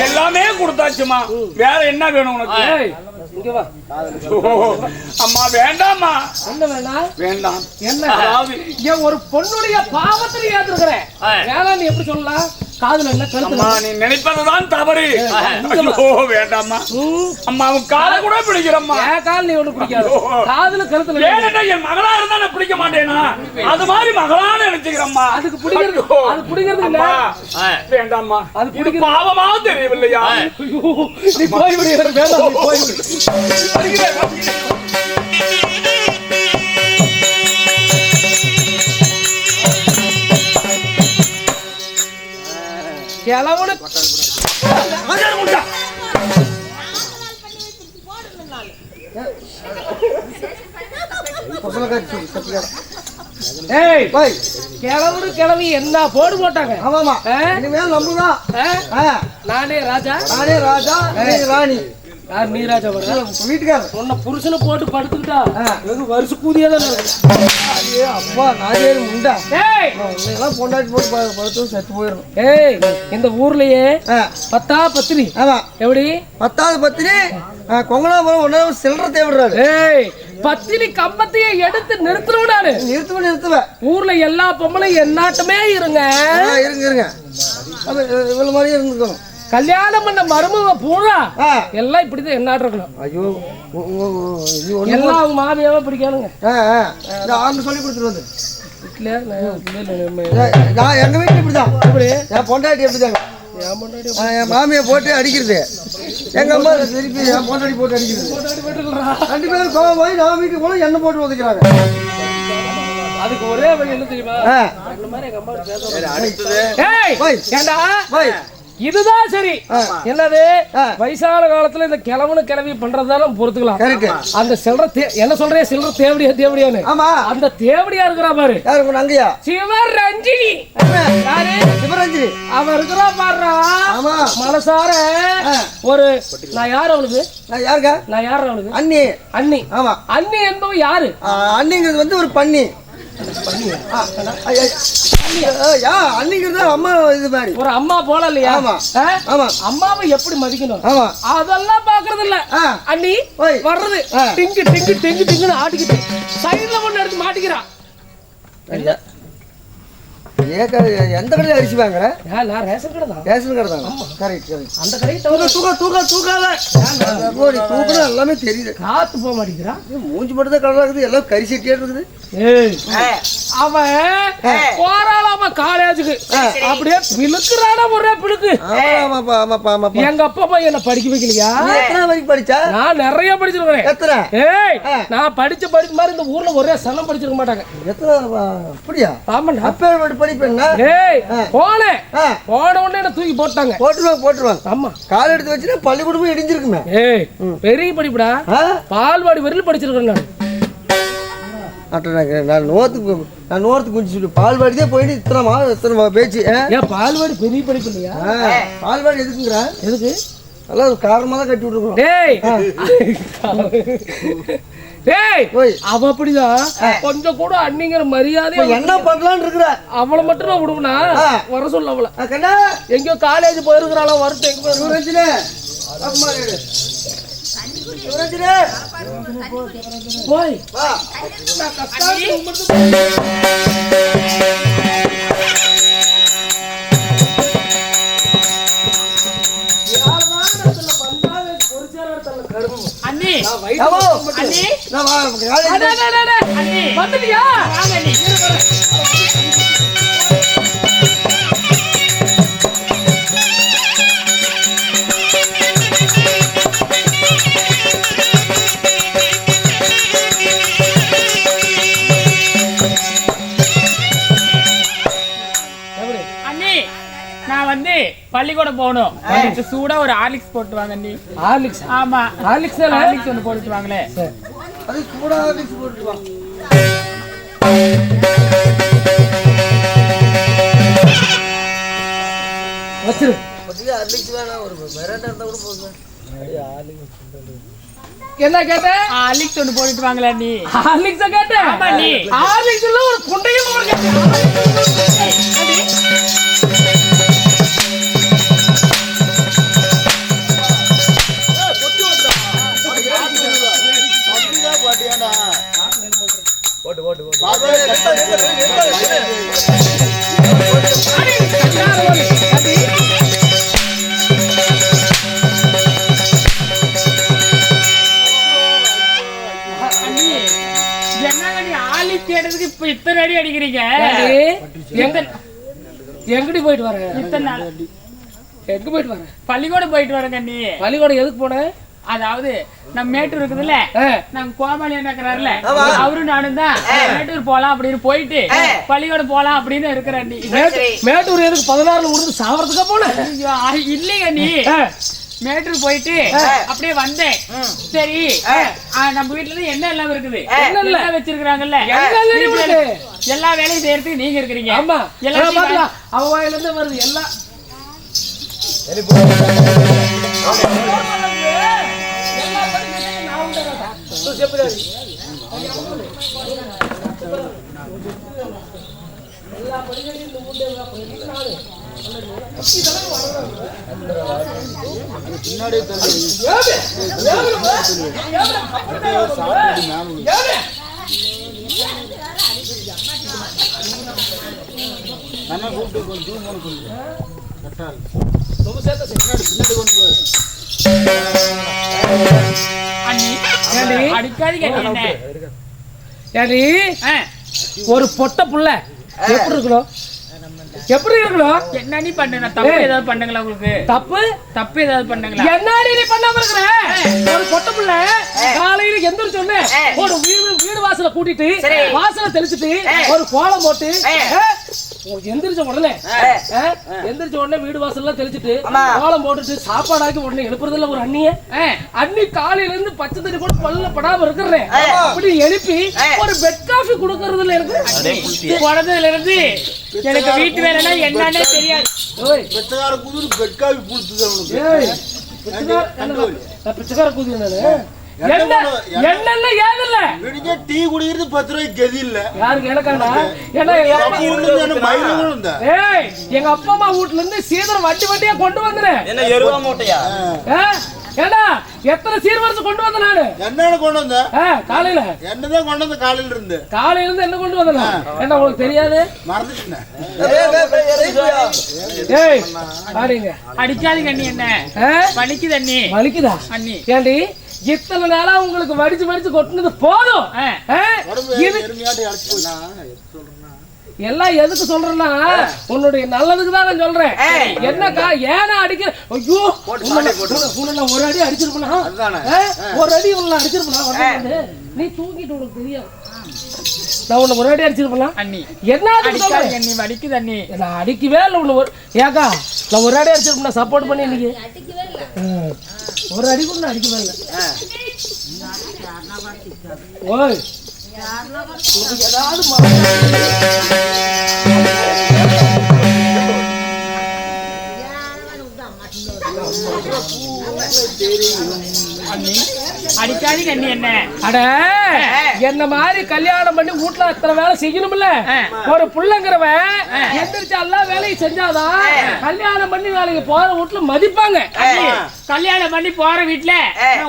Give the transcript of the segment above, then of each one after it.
எல்லாமே கொடுத்தாச்சுமா, வேற என்ன வேணும் உனக்கு? அம்மா வேண்டாம்மா. என்ன வேண்டாம்? வேண்டாம். என்ன? அதாவது ஒரு பொண்ணுடைய பாவத்தை ஏத்துக்கிறேன், வேணாம் நீ எப்படி சொல்லலாம்? காதுல என்ன கருத்து? நீ நினைப்பதுதான் தவறு. வேண்டாம்மா. அம்மா அவன் காலை கூட பிடிக்கிறம்மா. என் கால் நீ ஒண்ணு பிடிக்காது, காதுல கருத்துல. என் மகளா இருந்தா நான் பிடிக்க மாட்டேனா? அது மாதிரி மகளான்னு நினைச்சுக்கிறம்மா. அதுக்கு பிடிக்கிறது, அது பிடிக்கிறது இல்ல. வேண்டாம்மா, அது பிடிக்க பாவமா தெரியவில்லையா? நீ போய் விடு, வேண்டாம் நீ போய் விடு. கிளவுன்னு கிளவுன்னு கிளவி என்ன போடு போட்டாங்க. ஆமாமா, இனிமேல் நம்புதான். நானே ராஜா, நானே ராஜா, ராணி. நீ ராஜா வீட்டுக்காரர் உன்ன புருஷனை போட்டு படுத்துக்கிட்டா வருஷ கூதியா தான் அப்பா. நானே முண்டா உன்னையெல்லாம் பொண்டாட்டி போட்டு படுத்து செத்து போயிடும். ஏய், இந்த ஊர்லயே 10வது பத்தினி. ஆமா, எப்படி 10வது பத்தினி? கொங்கனாபுரம் ஒன்னு சில்லற தேவைப்படுறாரு. ஏய், பத்தினி கம்பத்தையே எடுத்து நிறுத்துறவன் நானு. நிறுத்துவேன். ஊர்ல எல்லா பொம்பளையும் என்னாட்டமே இருங்க. இருங்க இவ்வளவு மாதிரியே இருந்துக்கணும். கல்யாணம் பண்ண மருமக பூரா எல்லாம் இப்படிதான் என்னாட்டு இருக்கணும். ஐயோ, எல்லாம் அவங்க மாமியாவே பிடிக்காதுங்க. சொல்லி கொடுத்துட்டு வந்து நான் எங்க வீட்டுல இப்படிதான். என் பொண்டாட்டி எப்படிதாங்க, என் மாமியை போட்டு அடிக்கிறது, எங்க அம்மா திருப்பி என் பொண்டாட்டி போட்டு அடிக்கிறது. 2 பேரும் கோவம் போய் நான் வீட்டுக்கு போல எண்ணெய் போட்டு உதைக்கிறாங்க. அதுக்கு ஒரே வழி என்ன தெரியுமா? இதுதான் சரி. என்னது வயசான காலத்துல இந்த கிழவனு கிளவி பண்றதாலும் பொறுத்துக்கலாம். அந்த சில்லற என்ன சொல்றேன், சில்லற தேவடியான்னு. அந்த தேவடியா இருக்கிறா பாரு, அங்கயா சிவரஞ்சினி. சிவரஞ்சினி அவ இருக்கிறா பாடுறா மனசார. ஒரு நான் யாரு அவளுக்கு? நான் யாரு அவளுக்கு? அண்ணி. அண்ணி. ஆமா, அண்ணி என்பவ யாரு? அண்ணிங்கிறது வந்து ஒரு பண்ணி. அம்மா இது மாதிரி ஒரு அம்மா போல இல்லையா? அம்மாவை எப்படி மதிக்கணும் அதெல்லாம் பாக்குறது இல்ல. அண்ணி வர்றது டிங்கு டிங்கு டிங்கு டிங்குன்னு ஆட்டிக்கிட்டு சைடுல ஒண்ணு எடுத்து மாட்டிக்கிறான். எந்த கடையில் அரிசி வாங்குற? நான் ரேஷன் கடை தான். ரேஷன் கடை தான். கரெக்ட். அந்த கடை தூக்காத எல்லாமே தெரியுது. காத்து போக மாட்டேங்கிறா. மூஞ்சி மட்டும் தான் கடை இருக்குது, எல்லாம் கறி சட்டியா இருக்குது. அவன் போறாளாம காலேஜுக்கு அப்படியே பிழுக்குறான ஒரே பிழுக்கு. எங்க அப்பா அம்மா என்ன படிக்க வைக்கலையா? எத்தனை வரைக்கும் படிச்சா? நான் நிறைய படிச்சிருக்கேன். எத்தனை? நான் படிச்ச மாதிரி இந்த ஊர்ல ஒரே சனம் படிச்சிருக்க மாட்டாங்க. எத்தனை? அப்படியா? ஆமாண்டா. அப்ப படிப்பேன். போனேன், போன உடனே என்ன தூக்கி போட்டாங்க. போட்டுருவாங்க. ஆமா, கால் எடுத்து வச்சுன்னா பள்ளிக்கூடமும் இடிஞ்சிருக்குமே. பெரிய படிப்புடா, பால்வாடி வரையிலும் படிச்சிருக்கேன் நான் நோர்த்து குடிச்சு பால்வாடிதே போயிட்டு இத்தனை பேச்சு. ஏன் பால்வாடி பெரிய படிப்பு இல்லையா? பால்வாடி எதுக்குங்கிற? எதுக்கு? எல்லாம் காரணமா தான் கட்டி விட்டுருக்கோம். அவ அப்படிதான் கொஞ்சம் கூட அண்ணிங்கிற மரியாதை என்ன பண்ணலான்னு இருக்கிற. அவளை மட்டும் நான் விடுவனா வர சொல்ல. அவளை எங்கயோ காலேஜ் போயிருக்கிறாளோ வருத்தம். போய் அண்ணி வந்துட்டியா? நான் வந்து பள்ளிக்கூடம் போகணும். சூடா ஒரு ஹார்லிக்ஸ் போட்டு வாங்க நீ. ஹார்லிக்ஸ்? ஆமா, ஹார்லிக்ஸ் ஒன்று போட்டு வாங்களே. அது சூடா ஹார்லிக்ஸ் போட்டு வா. வச்சிரு. ஹார்லிக்ஸ் வேணாம், ஒரு மிராண்டா இருந்தா கூட போதும். என்ன கேட்ட? ஹார்லிக்ஸ் ஒன்று போட்டுட்டு வாங்களே நீ. ஹார்லிக்ஸா கேட்ட? ஆமா நீ. ஹார்லிக்ஸ்ல ஒரு குண்டையும் அடி அடிக்கிறீங்க? எங்கடி போயிட்டு வர? இத்தனை நாள் எங்க போயிட்டு வர? பள்ளிக்கூடம் போயிட்டு வரேங்க. நீ பள்ளிக்கூடம் எதுக்கு போன? அதாவது நம்ம மேட்டூர் இருக்குதுல்ல, நாங்க கோமாளி இருக்கிறாருல, அவரும் நானும் தான் மேட்டூர் போலாம் அப்படின்னு போயிட்டு பள்ளிக்கூடம் போலாம் அப்படின்னு இருக்கிற நீ. மேட்டூர் எதுக்கு 16 முடிஞ்சு சாவறதுக்கா போன? இல்லைங்க, நீ மேட்டூர் போயிட்டு அப்படியே வந்தேன். சரி, நம்ம வீட்டுல இருந்து என்ன எல்லாம் இருக்குது, என்ன வச்சிருக்காங்கல்ல, எல்லா வேலையும் செய்யறதுக்கு நீங்க இருக்கிறீங்க. ஆமா, எல்லாம் அவ வாயில இருந்து வருது எல்லாம். ஒரு பொட்ட புள்ள எப்படி இருக்கணும்? எப்படி இருக்கணும்? என்ன நீ பண்ணுங்க? தப்பு ஏதாவது பண்ணுங்களா உங்களுக்கு? தப்பு ஏதாவது பண்ணுங்களா? என்னடி நீ பண்ணாம இருக்கிற? ஒரு பொட்ட புள்ள காலையில எந்திரிச்சோன்னே ஒரு வீடு வாசல கூட்டிட்டு வாசல தெளிச்சிட்டு ஒரு கோலம் போட்டு எந்திரிச்ச உடனே வீடு வாசல்லாம் தெளிச்சிட்டு கோலம் போட்டுட்டு சாப்பாடாக்கி உடனே எழுப்புறதுல ஒரு அண்ணி காலையில இருந்து பச்சை தண்ணி கூட பல்ல படாம இருக்கிறேன் அப்படி எழுப்பி ஒரு பெட் காஃபி கொடுக்கறதுல இருக்கு. குழந்தையில இருந்து எனக்கு வீட்டு வேலைன்னா என்னன்னே தெரியாது. பிச்சைக்கார கூதி என்னென்ன ஏதில்ல டீ குடிக்கிறது 10 ரூபாய்க்கு கதி இல்ல. யாருக்கு? எனக்காண்டா. எங்க அப்பா அம்மா வீட்டுல இருந்து சீதரம் வண்டியா கொண்டு வந்தேன். என்ன எருவா மூட்டையா? ஏடா எத்தனை சீர்வரிசை கொண்டு வந்த நானு? என்ன கொண்டு வந்த? காலையில என்னதான் கொண்டு வந்த? காலையில இருந்து என்ன கொண்டு வந்தா என்ன உங்களுக்கு தெரியாது? மறந்துட்டேன். ஏய் பாருங்க, அடிக்காதீங்க அண்ணி. என்ன வலிக்குது அண்ணி? வலிக்குதா அண்ணி? ஏண்டி இத்தனை நாளா உங்களுக்கு வடிச்சு கொட்டினது போதும். எல்லாம் எதுக்கு சொல்றேன்னா உன்னுடைய நல்லதுக்கு தான் நான் சொல்றேன். என்னக்கா ஏன்னா அடிக்கிற? ஐயோ ஒரு அடி அடிச்சிருப்பா, ஒரு அடி உள்ள அடிச்சிருப்பா. நீ தூங்கிட்டு உனக்கு தெரியாது. நான் உன்னை ஒரு அடி அடிச்சிருப்பேன். என்ன வலிக்குது அண்ணி? நான் அடிக்கவே இல்லை உன்னை. ஏக்கா நான் ஒரு அடி அடிச்சிருப்பேன், சப்போர்ட் பண்ணி இன்னைக்கு ஒரு அடி கூட நான் அடிக்கவே இல்லை. ஓய் ஏதாவது அடிக்காதீங்க அண்ணி. என்ன அட என்ன மாதிரி கல்யாணம் பண்ணி வீட்டுல அத்தனை வேலை செய்யணும்ல. ஒரு புள்ளங்கிறவன் எந்திரிச்சு எல்லா வேலையும் செஞ்சாதான் கல்யாணம் பண்ணி வேலைக்கு போற வீட்டுல மதிப்பாங்க. கல்யாணம் பண்ணி போற வீட்டுல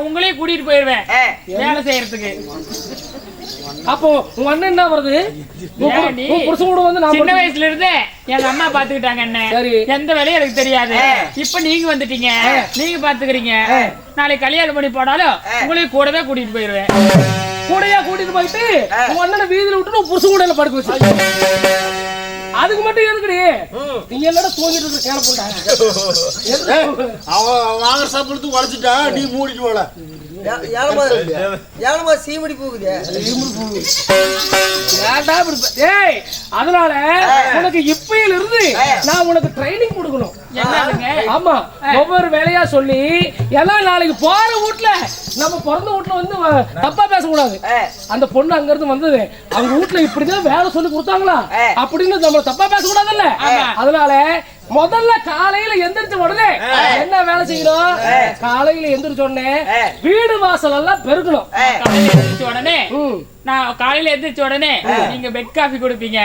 உங்களையும் கூட்டிட்டு போயிருவேன் வேலை செய்யறதுக்கு. அப்போ உங்க அண்ணன் என்ன வருது? புருஷன் கூட வந்து சின்ன வயசுல இருந்து எங்க அம்மா பாத்துக்கிட்டாங்க. என்ன எந்த வேலையும் எனக்கு தெரியாது. இப்ப நீங்க வந்துட்டீங்க, நீங்க பாத்துக்கிறீங்க. நாளைக்கு கல்யாணம் பண்ணி போனாலும் உங்களையும் கூடவே கூட்டிட்டு போயிருவேன். கூடையா கூட்டிட்டு போயிட்டு உங்க அண்ணனை வீதியில விட்டு புருஷன் கூட படுக்க வச்சு அதுக்கு மட்டும் எதுக்குடி? நீங்க எல்லாரும் தூங்கிட்டு இருக்க கேள போட்டாங்க. வாங்க சாப்பிடுறது உடைச்சிட்டா நீ மூடிட்டு போல. சீமடி போகுது. அதனால உனக்கு இப்பயில இருந்து நான் உனக்கு ட்ரைனிங் கொடுக்கணும். ஆமா, ஒவ்வொரு வேலையா சொல்லி எல்லாம் நாளைக்கு போற வீட்டுல நம்ம பிறந்த வீட்டுல வந்து தப்பா பேசக்கூடாது. அந்த பொண்ணு அங்க இருந்து வந்தது அவங்க வீட்டுல இப்படிதான் வேலை சொல்லி கொடுத்தாங்களா அப்படின்னு நம்ம தப்பா பேசக்கூடாதுல்ல. அதனால முதல்ல காலையில எந்திரிச்ச உடனே என்ன வேலை செய்யணும்? காலையில எந்திரிச்ச உடனே வீடு வாசல் எல்லாம் பெருக்கணும். உடனே நான் காலையில எந்திரிச்ச உடனே நீங்க பெட் காஃபி குடிப்பீங்க.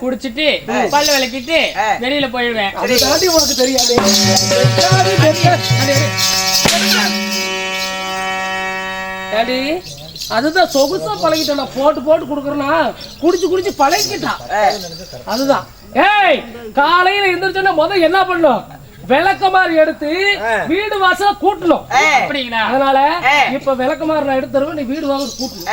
குடிச்சிட்டு பல்ல விளக்கிட்டு வெளியில போயிடுவேன். அது தாண்டி உனக்கு தெரியாது. அதுதான் சொகுசா பழகிட்டா. போட்டு குடுக்கறனா குடிச்சு பழகிட்டான். அதுதான். ஏய் காலையில எந்திரிச்சோன்னா முதல் என்ன பண்ணும்? விளக்கமாறு எடுத்து வீடு வாசல கூட்டணும். அப்படிங்களா? அதனால இப்ப விளக்கமாறு நான் எடுத்து தருவேன், நீ வீடு வாசல் கூட்டணும்.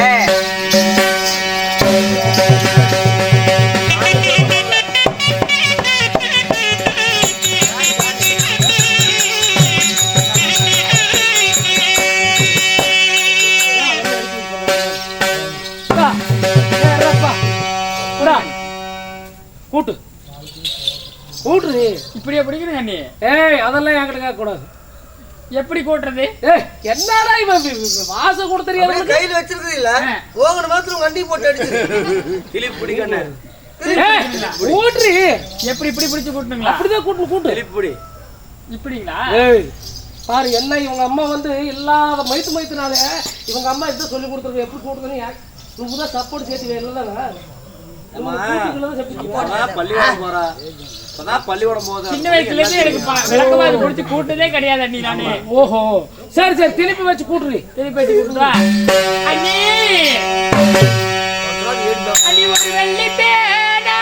கூட்டு கூட்டுரு. இப்படியே பிடிக்கிறீங்க நீ? ஏய் அதெல்லாம் என்கிட்ட கேட்க கூடாது. எப்படி கூட்டுறது? ஏய் என்னடா இவன் வாச கூட தெரியாது. கையில வச்சிருக்கிறது இல்ல, ஓங்கன மாத்திரம் வண்டி போட்டு அடிச்சு கிளிப் பிடிக்கண்ணே. கூட்டுரு. எப்படி இப்படி பிடிச்சு கூட்டணுங்களா? அப்படிதான் கூட்டு கூட்டு. கிளிப் பிடி. இப்படிங்களா? ஏய் பாரு என்ன இவங்க அம்மா வந்து இல்லாத மைத்துனால இவங்க அம்மா இதை சொல்லி கொடுத்துருக்கு எப்படி கூட்டுதுன்னு. నువ్వు தான் சப்போர்ட் சேர்த்து வேணும்ல. சின்ன வயசுல இருந்து எனக்கு விளக்கமா இது பிடிச்சி கூட்டதே கிடையாது அண்ணி நானு. ஓஹோ சரி சரி திருப்பி வச்சு கூட்டுறி. திருப்பி வச்சு கூட்டுவா அண்ணி. அண்ணி ஒரு வெள்ளி பேனா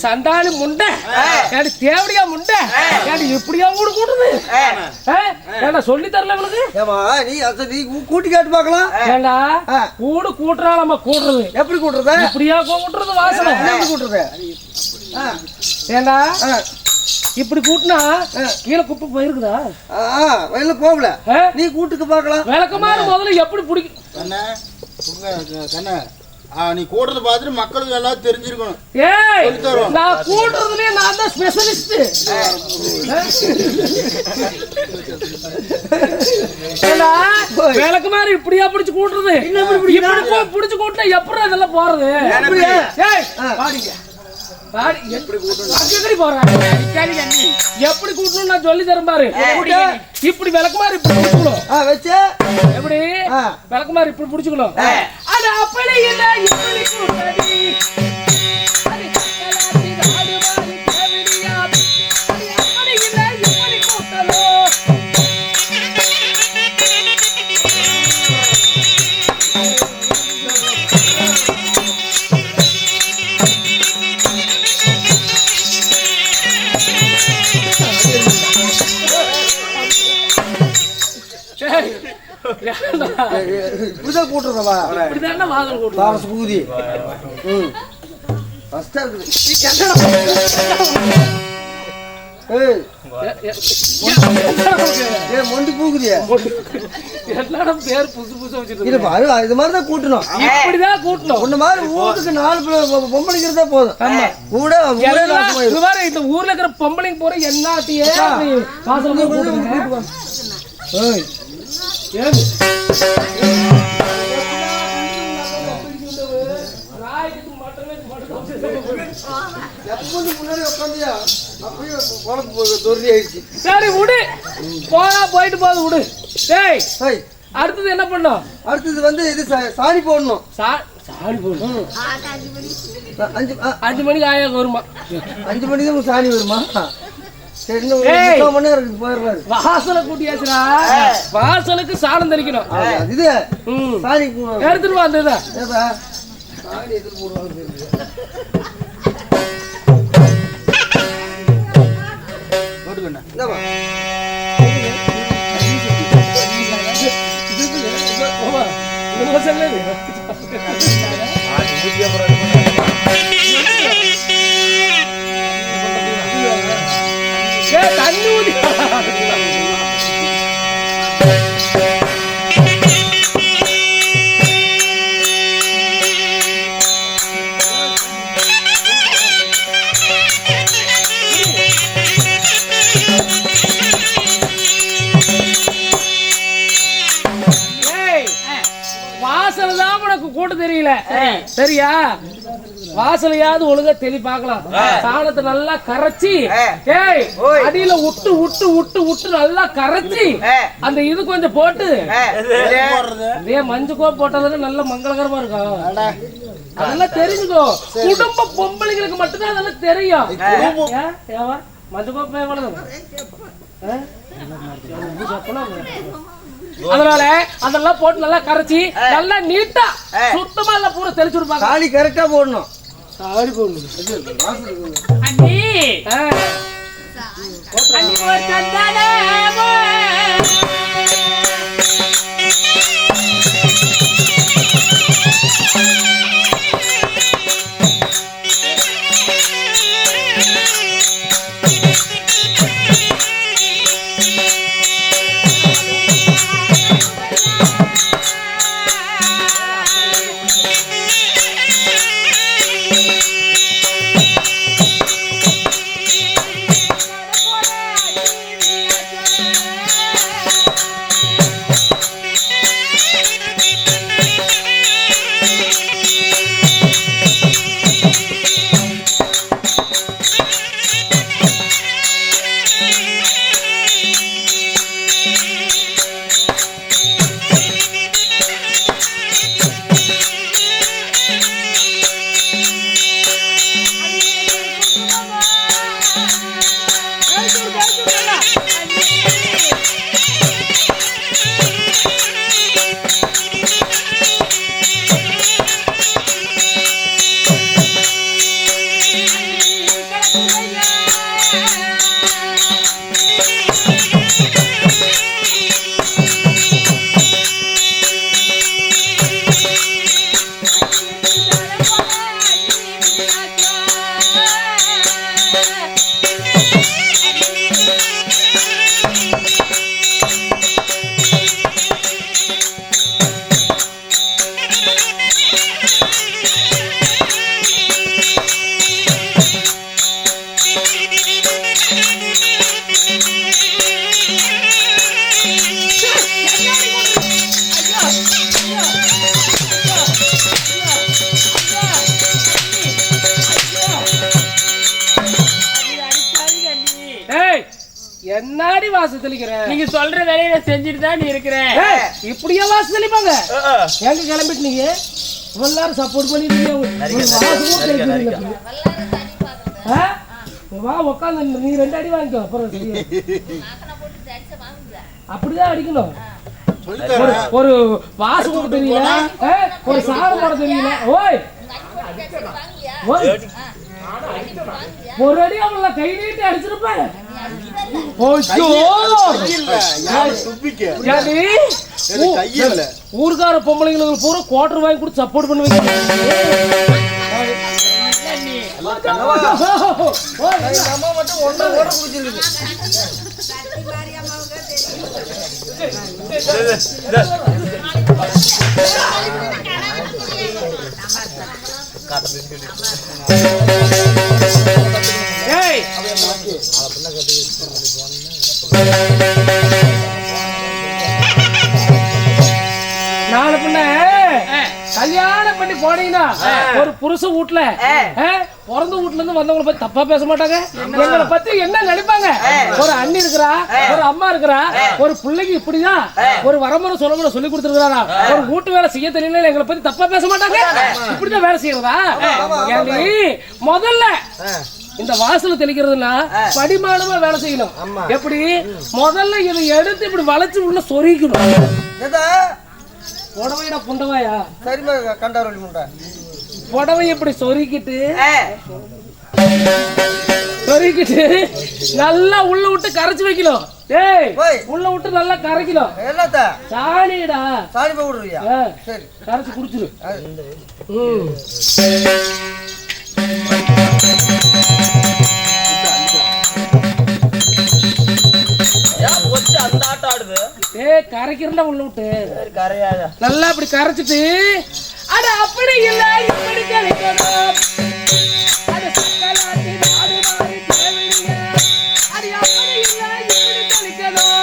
சண்டாளி முண்டை ஏடி தேவடியா முண்டை ஏடி இப்படியா கூட கூட்டுது. ஏண்டா சொல்லி தரல இவனுக்கு. ஏமா நீ அத நீ கூட்டி காட்டு பார்க்கலாம். ஏண்டா கூடு கூட்டுறாளம்மா கூட்டுறது எப்படி கூட்டுறது? இப்படியா கூட்டுறது வாசனை எப்படி கூட்டுறது? ஏண்டா இப்படி கூட்டினா கீழே குப்பை போயிருக்குதா? வயல்ல போகல. நீ கூட்டுக்கு பார்க்கலாம். விளக்கமான முதல்ல எப்படி பிடிக்கும் நீ கூட்டுறது பார்த்துட்டு மக்களுக்கு எல்லாம் தெரிஞ்சிருக்கணும். ஏய் நான் கூட்டுறதுலயே நான் தான் ஸ்பெஷலிஸ்ட். விளக்கு மாதிரி இப்படியா பிடிச்சு கூட்டுறது? இப்படி பிடிச்சு கூட்டினா எப்படி அதெல்லாம் போறது? எப்படி கூட்டணும் நான் சொல்லி தரேன் பாரு. இப்படி விளக்கு மாதிரி இப்படி பிடிச்சுக்கணும். எப்படி விளக்கு மாதிரி இப்படி பிடிச்சுக்கணும். அது அப்படி இல்லை இப்படி கூட்டடி. இப்படிதான் கூட்டுறதவா? இப்படிதான் வாசல் கூட்டுறது. பூதி ஃபர்ஸ்டா இருக்குது. மொண்டி பூக்குதியா? எல்லாரும் பேர் புதுசு புதுசா வச்சிருக்கோம். இது மாதிரி தான் கூட்டணும். இப்படிதான் கூட்டணும். ஒண்ணு மாதிரி ஊருக்கு 4 பொம்பளைங்கிறதா போதும். கூட இந்த ஊர்ல இருக்கிற பொம்பளைங்க போற எல்லாத்தையே வாசல் கூட்டுவாங்க. ஏன் எப்போ வந்து முன்னாடி உட்காந்தியா அப்படியே குழம்பு தொறி ஆயிடுச்சு. சரி விடு, போயிட்டு போகுது விடு. டேய் சரி, அடுத்தது என்ன பண்ணோம்? அடுத்தது வந்து இது சாணி போடணும். சாணி போடணும். 5 மணிக்கு ஆயா வருமா? 5 மணிக்கு தான் சாணி வருமா? சரி, இன்னும் 3 மணி நேரம் போயிடுறாரு. வாசலை கூட்டியாச்சுடா, வாசலுக்கு சாணம் தெளிக்கணும். இது சாணி எடுத்துட்டு வா. அந்த சாணி எடுத்துட்டு போடுவாங்க. தண்ணி ஊதி வாசல் தான் உனக்கு கூட்ட தெரியல. சரியா? வாசலையாவது ஒழுங்கா தெளி பார்க்கலாம். சாணத்தை நல்லா கரைச்சி அடியில விட்டு விட்டு விட்டு விட்டு நல்லா கரைச்சி அந்த இது கொஞ்சம் போட்டு மஞ்சள் கோப்பு போட்டதுன்னு நல்ல மங்களகரமா இருக்கும். அதெல்லாம் தெரிஞ்சுக்கோ. குடும்ப பொம்பளைங்களுக்கு மட்டும்தான் அதெல்லாம் தெரியும். மஞ்சள் கோப்பு எவ்வளவு? அதனால அதெல்லாம் போட்டு நல்லா கரைச்சி நல்லா நீட்டா சுத்தமா எல்லாம் பூரா தெளிச்சு விடுப்பாங்க. சாணி கரெக்டா போடணும். சாணி போடணும். என்னாடி வாசல் தெளிக்கிற? நீங்க சொல்ற வேலையை செஞ்சுட்டு தான் நீ இருக்கிற. இப்படியே வாசல் தெளிப்பாங்க? எங்க கிளம்பிட்டு நீங்க எல்லாரும் சப்போர்ட் பண்ணிட்டு வா உட்காந்து நீ 2 அடி வாங்கிக்கோ. அப்புறம் அப்படிதான் அடிக்கணும். ஒரு வாசம் கூட தெரியல, ஒரு சாரம் போட தெரியல. ஓய் ஒரு அடி அவங்கள கை நீட்டி அடிச்சிருப்பேன். ஊருக்கார பொம்பளைங்களுக்கு பூரா குவார்டர் வாங்கி கொடுத்து சப்போர்ட் பண்ணுவீங்க. அம்மா மட்டும் ஒன்றா ஓட குடிச்சிருக்கு. நாலு பின்ன கல்யாணம் பண்ணி போனீங்கன்னா ஒரு புருஷ வீட்டுல பிறந்த வீட்டுல இருந்து வந்தவங்களை பத்தி தப்பா பேச மாட்டாங்க. எங்களை பத்தி என்ன நினைப்பாங்க? ஒரு அண்ணி இருக்கிறா, ஒரு அம்மா இருக்கிறா, ஒரு பிள்ளைக்கு இப்படிதான் ஒரு வரமுறை சொல்லமுறை சொல்லி கொடுத்துருக்காரா, ஒரு வீட்டு வேலை செய்ய தெரியல, எங்களை பத்தி தப்பா பேச மாட்டாங்க. இப்படிதான் வேலை செய்யறதா? முதல்ல இந்த வாசல தெளிக்கிறதுனா படிமானமா வேலை செய்யணும். எப்படி? முதல்ல இதை எடுத்து இப்படி வளைச்சு உள்ள சொருகிக்கணும். புடவைடா புண்டவாயா? சரிமா கண்டாரோலி முண்டா. புடவை இப்படி சொருகிட்டு நல்லா உள்ள விட்டு கரைச்சு வைக்கணும். டேய் உள்ள விட்டு நல்லா கரைக்கணும். என்னடா? சாணிடா. சாணி போடுறியா? சரி கரைச்சு குடிச்சிரு. கரைக்கிறா உள்ள விட்டு நல்லா அப்படி கரைச்சிட்டு அட அப்படி இல்ல இப்படி கரைக்கணும். அட சக்கலாத்தி நாடு மாறி தேவடிங்க. அட அப்படி இல்ல இப்படி கரைக்கணும்.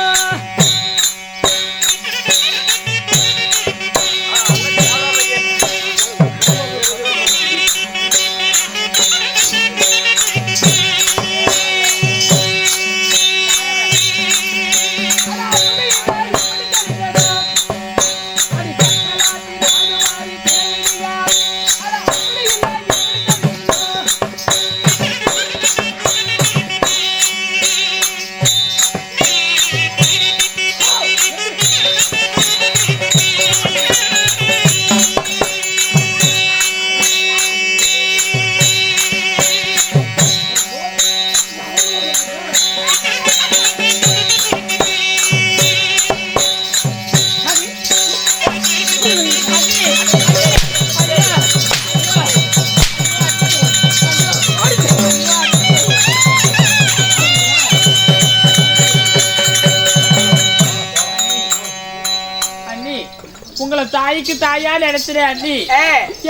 உங்களை தாய்க்கு தாயா நினைச்சிரு அண்ணி.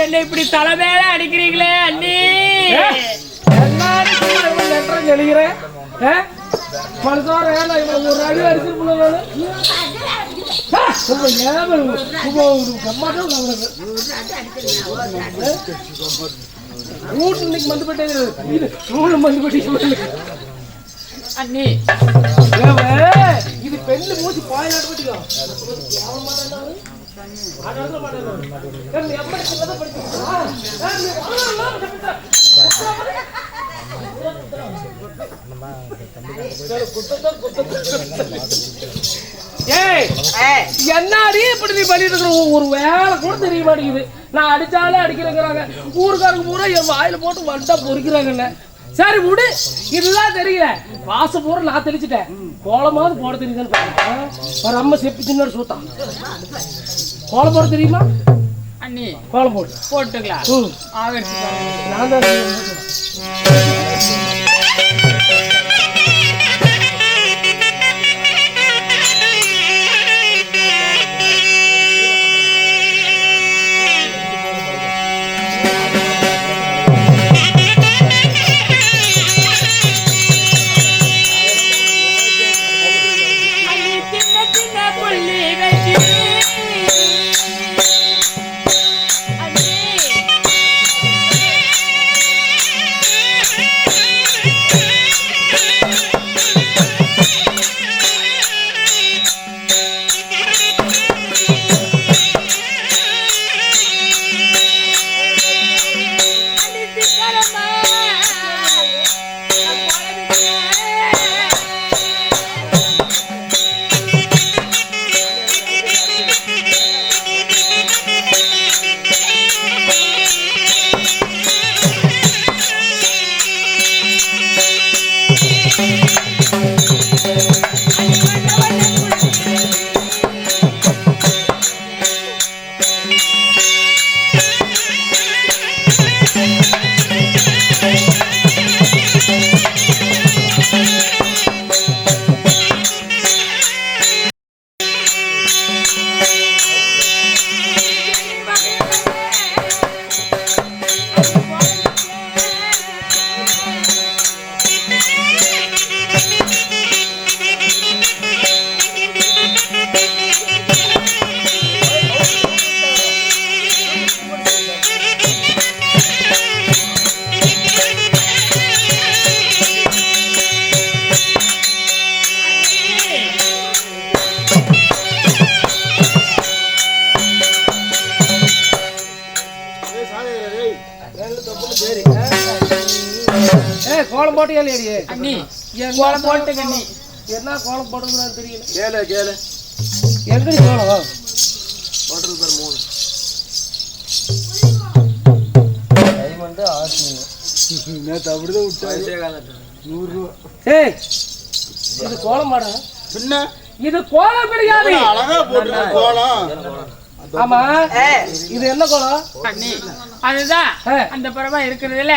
என்ன இப்படி தலை மேல அடிக்கிறீங்களே அண்ணி. எழுகிறேன் ஒரு அடி அடிச்சு அண்ணி இது பெண்ணு மூச்சு பாயினாட்டு பட்டிக்கோ. என்னாடி இப்படி நீ பண்ணிட்டு இருக்கிற? ஒரு வேலை கூட தெரிய மாட்டேங்குது. நான் அடிச்சாலே அடிக்கிறேங்கிறாங்க. ஊருக்காரங்க பூரா என் வாயில போட்டு வந்தா பொறிக்கிறாங்க. சரி விடு, இதுதான் தெரியல. வாச பூரா நான் தெளிச்சுட்டேன். கோலமாவது போட தெரியுதுன்னு பாருங்க. ஒரு அம்மா செப்பி சின்ன சூத்தான். கோலம் போட தெரியுமா அண்ணி? கோலம் போடு. போட்டுக்கலாம். நான் தான் கோலம் போட்டியா இல்லையே அண்ணி கோலம் போட்டு கண்ணி என்ன கோலம் போடுறதுன்னு தெரியல. கேளு கேளு எங்கடி கோலம் ஹோட்டல் பேர் 3 டைமண்ட் ஆசிங்க நேத்து அப்படிதான் விட்டாங்க 100 ரூபா. ஏய் இது கோலம் மாடா? பின்ன இது கோலம் கிடையாது. அழகா போட்டு கோலம். ஆமா இது என்ன கோலம்? அண்ணி அதுதான் அந்த பறவை இருக்கிறதுல